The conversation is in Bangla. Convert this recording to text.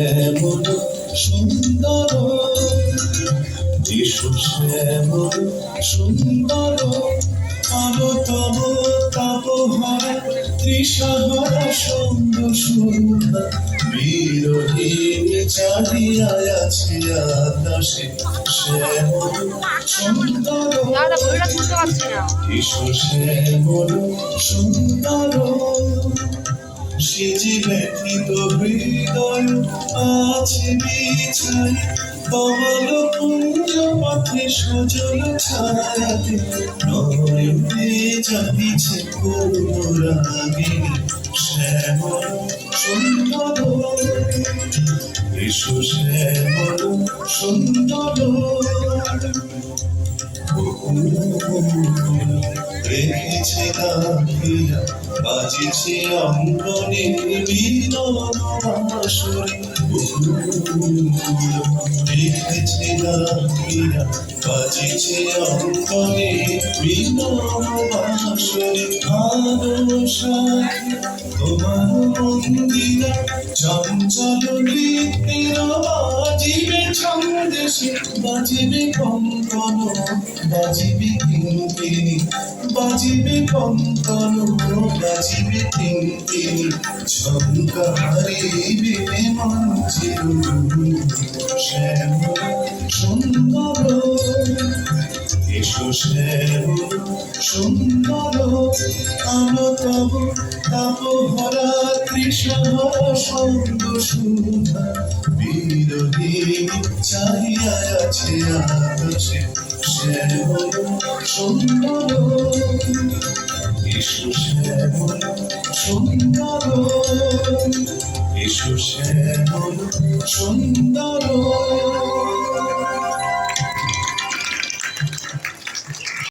শ্যামল সুন্দর, এসো শ্যামল সুন্দর, আলো তব তাপহারা তৃষাহারা সন্দ সুন্দর, বিরহীন চাহিয়া আছে আকাশে শ্যামল সুন্দর, এসো শ্যামল সুন্দর। সেজে ব্যথিত হৃদয় আছে বিছাই, কমল কুঞ্জ পথে সজল ছায়াতে, নয়নে জাগিছে করুণারাগিনী শ্যামল সুন্দর, এসো শ্যামল সুন্দর। রেখেছে রাখিয়া বাজিছে অঙ্গনে মিলন বাঁশরি, রেখেছে রাখিয়া বাজিছে অঙ্গনে মিলন বাঁশরি, আলো সাথী তোমার মন্দিরা চঞ্চল নৃত্যের বাজিবে ছন্দেশে, বাজিবে কঙ্কন বাজিবে কিঙ্কিণী, বাজিবে কঙ্কন বাজিবে কিঙ্কিণী, ঝঙ্কারিবে মঞ্চের শ্যামল সুন্দর, এসো শ্যামল সুন্দর, আলো তব তাপহারা তৃষাহারা সন্দ সুধা, বিরহীন চাহিয়া আছে আকাশে শ্যামল সুন্দর, এসো শ্যামল সুন্দর, এসো শ্যামল সুন্দর।